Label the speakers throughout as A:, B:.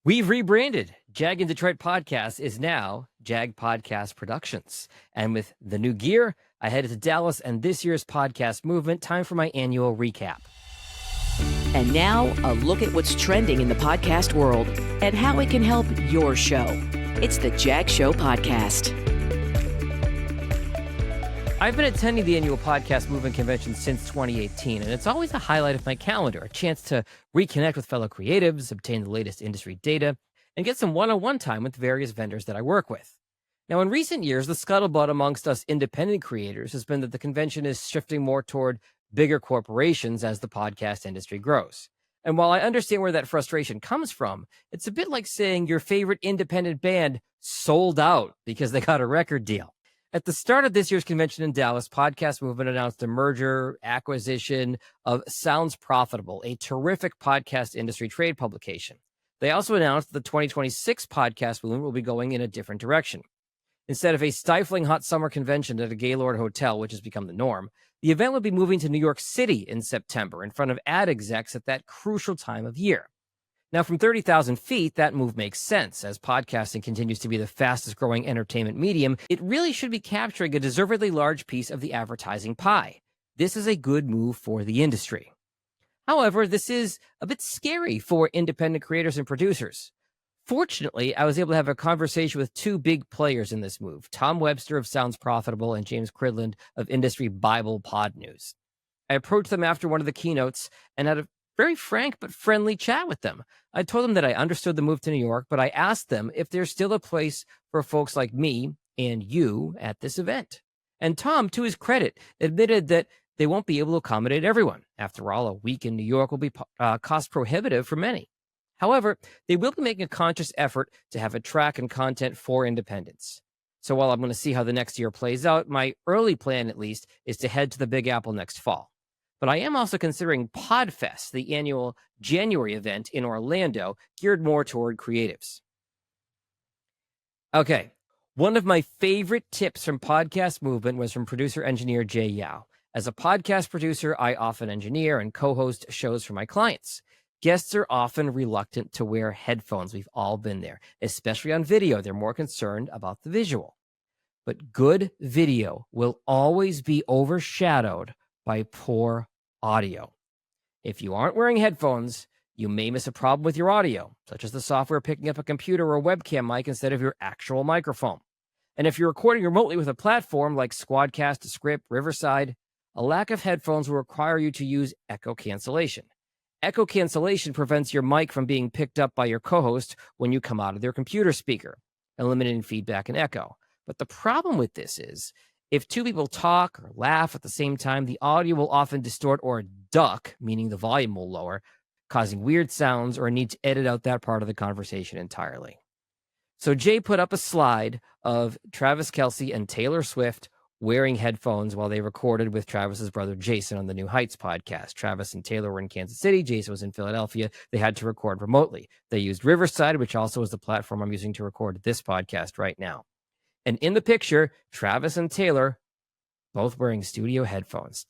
A: We've rebranded. Jag in Detroit Podcast is now Jag Podcast Productions. And with the new gear, I headed to Dallas and this year's podcast movement. Time for my annual recap.
B: And now, a look at what's trending in the podcast world and how it can help your show. It's the Jag Show Podcast.
A: I've been attending the annual podcast movement convention since 2018, and it's always a highlight of my calendar, a chance to reconnect with fellow creatives, obtain the latest industry data, and get some one-on-one time with various vendors that I work with. Now, in recent years, the scuttlebutt amongst us independent creators has been that the convention is shifting more toward bigger corporations as the podcast industry grows. And while I understand where that frustration comes from, it's a bit like saying your favorite independent band sold out because they got a record deal. At the start of this year's convention in Dallas, Podcast Movement announced a merger acquisition of Sounds Profitable, a terrific podcast industry trade publication. They also announced that the 2026 Podcast Movement will be going in a different direction. Instead of a stifling hot summer convention at a Gaylord hotel, which has become the norm, the event would be moving to New York City in September in front of ad execs at that crucial time of year. Now, from 30,000 feet, that move makes sense. As podcasting continues to be the fastest growing entertainment medium, it really should be capturing a deservedly large piece of the advertising pie. This is a good move for the industry. However, this is a bit scary for independent creators and producers. Fortunately, I was able to have a conversation with two big players in this move, Tom Webster of Sounds Profitable and James Cridland of Industry Bible Pod News. I approached them after one of the keynotes and had a very frank but friendly chat with them. I told them that I understood the move to New York, but I asked them if there's still a place for folks like me and you at this event. And Tom, to his credit, admitted that they won't be able to accommodate everyone. After all, a week in New York will be cost prohibitive for many. However, they will be making a conscious effort to have a track and content for independents. So while I'm going to see how the next year plays out, my early plan, at least, is to head to the Big Apple next fall. But I am also considering Podfest, the annual January event in Orlando, geared more toward creatives. Okay, one of my favorite tips from Podcast Movement was from producer-engineer Jay Yao. As a podcast producer, I often engineer and co-host shows for my clients. Guests are often reluctant to wear headphones. We've all been there, especially on video. They're more concerned about the visual. But good video will always be overshadowed by poor audio. If you aren't wearing headphones, you may miss a problem with your audio, such as the software picking up a computer or a webcam mic instead of your actual microphone. And if you're recording remotely with a platform like Squadcast, Script, Riverside, a lack of headphones will require you to use echo cancellation. Echo cancellation prevents your mic from being picked up by your co-host when you come out of their computer speaker, eliminating feedback and echo. But the problem with this is, if two people talk or laugh at the same time, the audio will often distort or duck, meaning the volume will lower, causing weird sounds or a need to edit out that part of the conversation entirely. So Jay put up a slide of Travis Kelce and Taylor Swift wearing headphones while they recorded with Travis's brother Jason on the New Heights podcast. Travis and Taylor were in Kansas City. Jason was in Philadelphia. They had to record remotely. They used Riverside, which also is the platform I'm using to record this podcast right now. And in the picture, Travis and Taylor both wearing studio headphones.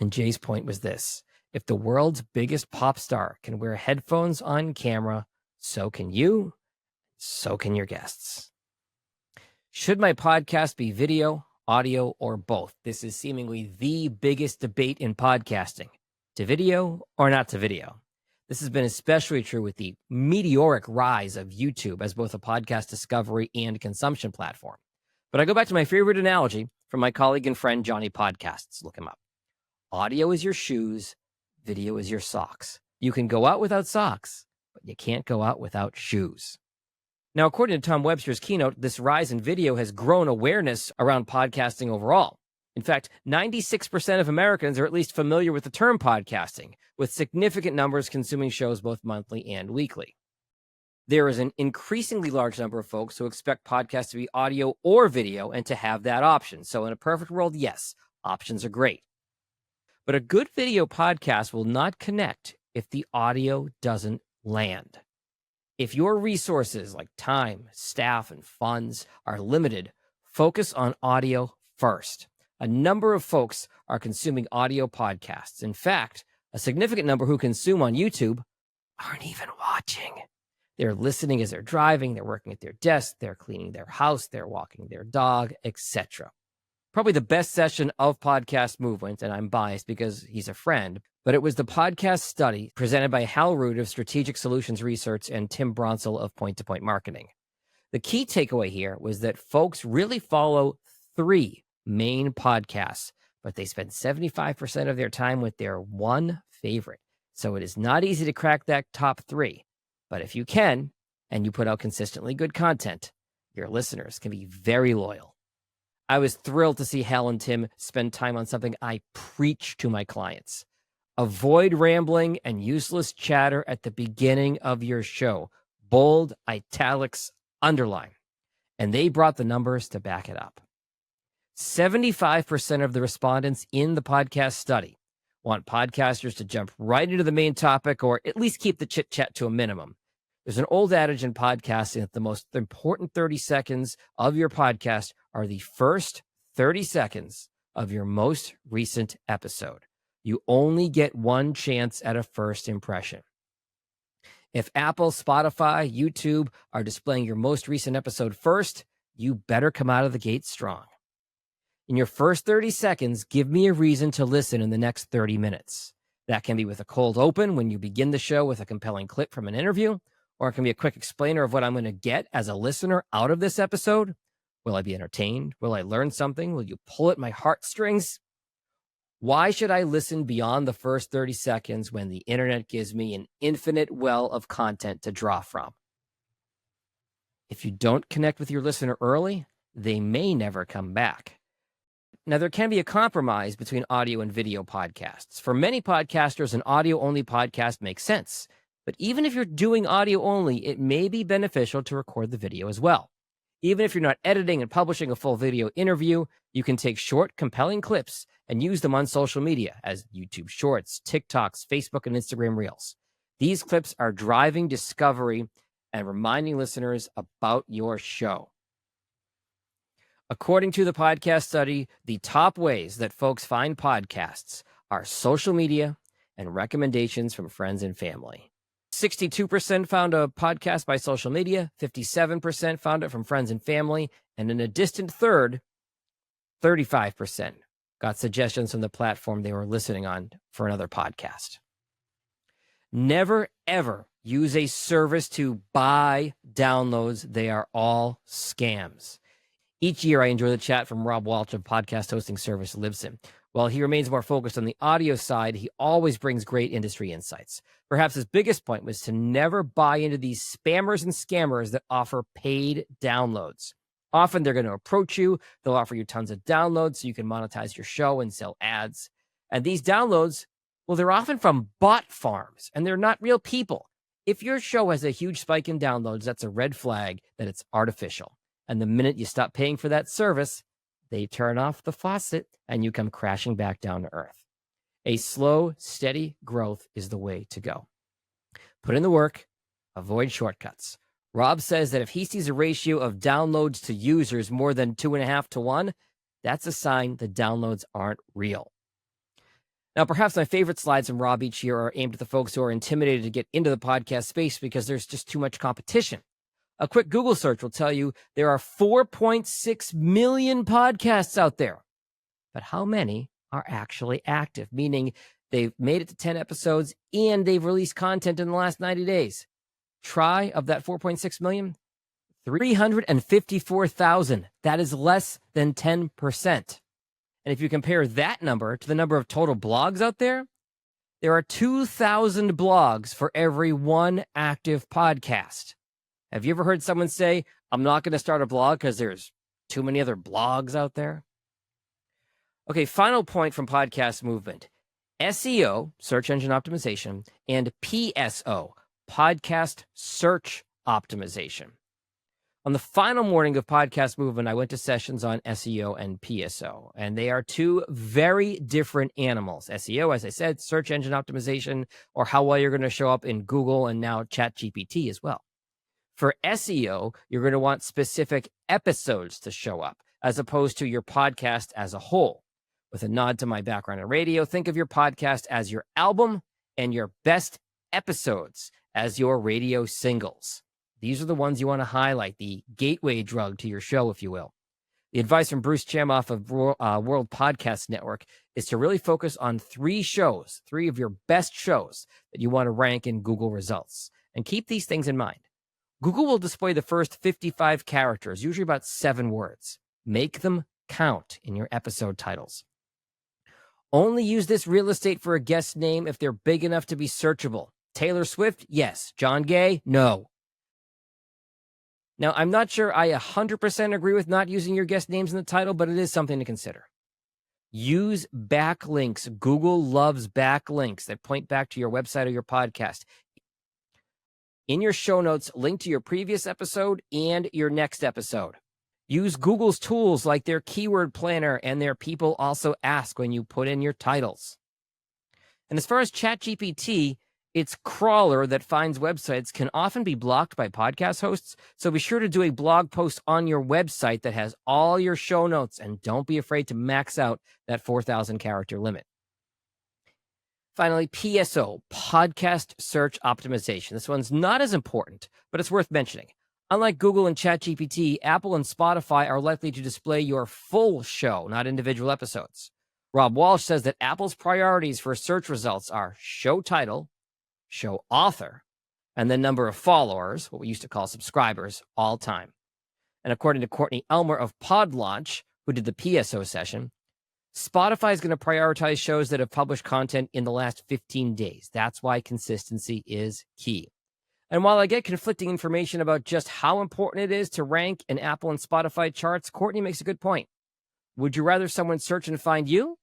A: And Jay's point was this: if the world's biggest pop star can wear headphones on camera, so can you, so can your guests. Should my podcast be video, audio, or both? This is seemingly the biggest debate in podcasting. To video or not to video? This has been especially true with the meteoric rise of YouTube as both a podcast discovery and consumption platform. But I go back to my favorite analogy from my colleague and friend Johnny Podcasts. Look him up. Audio is your shoes. Video is your socks. You can go out without socks, but you can't go out without shoes. Now, according to Tom Webster's keynote, this rise in video has grown awareness around podcasting overall. In fact, 96% of Americans are at least familiar with the term podcasting, with significant numbers consuming shows both monthly and weekly. There is an increasingly large number of folks who expect podcasts to be audio or video and to have that option. So in a perfect world, yes, options are great. But a good video podcast will not connect if the audio doesn't land. If your resources like time, staff, and funds are limited, focus on audio first. A number of folks are consuming audio podcasts. In fact, a significant number who consume on YouTube aren't even watching. They're listening as they're driving, they're working at their desk, they're cleaning their house, they're walking their dog, etc. Probably the best session of Podcast Movement, and I'm biased because he's a friend, but it was the podcast study presented by Hal Root of Strategic Solutions Research and Tim Bronsel of Point to Point Marketing. The key takeaway here was that folks really follow 3 main podcasts, but they spend 75% of their time with their one favorite. So it is not easy to crack that top 3. But if you can, and you put out consistently good content, your listeners can be very loyal. I was thrilled to see Hal and Tim spend time on something I preach to my clients. Avoid rambling and useless chatter at the beginning of your show. Bold, italics, underline. And they brought the numbers to back it up. 75% of the respondents in the podcast study want podcasters to jump right into the main topic or at least keep the chit-chat to a minimum. There's an old adage in podcasting that the most important 30 seconds of your podcast are the first 30 seconds of your most recent episode. You only get one chance at a first impression. If Apple, Spotify, YouTube are displaying your most recent episode first, you better come out of the gate strong. In your first 30 seconds, give me a reason to listen in the next 30 minutes. That can be with a cold open when you begin the show with a compelling clip from an interview, or it can be a quick explainer of what I'm going to get as a listener out of this episode. Will I be entertained? Will I learn something? Will you pull at my heartstrings? Why should I listen beyond the first 30 seconds when the internet gives me an infinite well of content to draw from? If you don't connect with your listener early, they may never come back. Now, there can be a compromise between audio and video podcasts. For many podcasters, an audio-only podcast makes sense. But even if you're doing audio only, it may be beneficial to record the video as well. Even if you're not editing and publishing a full video interview, you can take short, compelling clips and use them on social media as YouTube Shorts, TikToks, Facebook, and Instagram Reels. These clips are driving discovery and reminding listeners about your show. According to the podcast study, the top ways that folks find podcasts are social media and recommendations from friends and family. 62% found a podcast by social media, 57% found it from friends and family, and in a distant third, 35% got suggestions from the platform they were listening on for another podcast. Never, ever use a service to buy downloads. They are all scams. Each year, I enjoy the chat from Rob Walsh of podcast hosting service Libsyn. While he remains more focused on the audio side, he always brings great industry insights. Perhaps his biggest point was to never buy into these spammers and scammers that offer paid downloads. Often they're going to approach you. They'll offer you tons of downloads so you can monetize your show and sell ads. And these downloads, well, they're often from bot farms, and they're not real people. If your show has a huge spike in downloads, that's a red flag that it's artificial. And the minute you stop paying for that service, they turn off the faucet and you come crashing back down to earth. A slow, steady growth is the way to go. Put in the work, avoid shortcuts. Rob says that if he sees a ratio of downloads to users more than 2.5 to 1, that's a sign the downloads aren't real. Now, perhaps my favorite slides from Rob each year are aimed at the folks who are intimidated to get into the podcast space because there's just too much competition. A quick Google search will tell you there are 4.6 million podcasts out there. But how many are actually active? Meaning they've made it to 10 episodes and they've released content in the last 90 days. Try of that 4.6 million, 354,000. That is less than 10%. And if you compare that number to the number of total blogs out there, there are 2,000 blogs for every one active podcast. Have you ever heard someone say, I'm not going to start a blog because there's too many other blogs out there? Okay, final point from Podcast Movement. SEO, search engine optimization, and PSO, podcast search optimization. On the final morning of Podcast Movement, I went to sessions on SEO and PSO, and they are two very different animals. SEO, as I said, search engine optimization, or how well you're going to show up in Google and now ChatGPT as well. For SEO, you're going to want specific episodes to show up, as opposed to your podcast as a whole. With a nod to my background in radio, think of your podcast as your album and your best episodes as your radio singles. These are the ones you want to highlight, the gateway drug to your show, if you will. The advice from Bruce Chamoff of World Podcast Network is to really focus on 3 shows, 3 of your best shows that you want to rank in Google results. And keep these things in mind. Google will display the first 55 characters, usually about 7 words. Make them count in your episode titles. Only use this real estate for a guest name if they're big enough to be searchable. Taylor Swift? Yes. John Gay? No. Now, I'm not sure I 100% agree with not using your guest names in the title, but it is something to consider. Use backlinks. Google loves backlinks that point back to your website or your podcast. In your show notes, link to your previous episode and your next episode. Use Google's tools like their keyword planner and their people also ask when you put in your titles. And as far as ChatGPT, its crawler that finds websites can often be blocked by podcast hosts, so be sure to do a blog post on your website that has all your show notes, and don't be afraid to max out that 4,000 character limit. Finally, PSO, podcast search optimization. This one's not as important, but it's worth mentioning. Unlike Google and ChatGPT, Apple and Spotify are likely to display your full show, not individual episodes. Rob Walsh says that Apple's priorities for search results are show title, show author, and the number of followers, what we used to call subscribers, all time. And according to Courtney Elmer of PodLaunch, who did the PSO session, Spotify is going to prioritize shows that have published content in the last 15 days. That's why consistency is key. And while I get conflicting information about just how important it is to rank in Apple and Spotify charts, Courtney makes a good point. Would you rather someone search and find you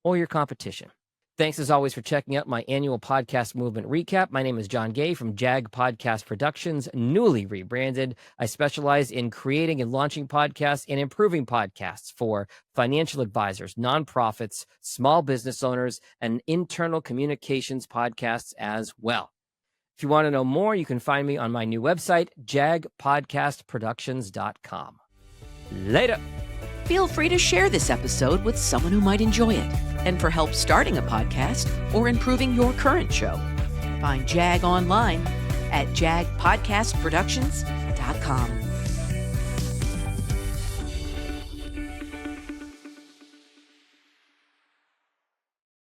A: or your competition? Thanks, as always, for checking out my annual podcast movement recap. My name is John Gay from Jag Podcast Productions, newly rebranded. I specialize in creating and launching podcasts and improving podcasts for financial advisors, nonprofits, small business owners, and internal communications podcasts as well. If you want to know more, you can find me on my new website, jagpodcastproductions.com. Later.
B: Feel free to share this episode with someone who might enjoy it. And for help starting a podcast or improving your current show, find Jag online at jagpodcastproductions.com.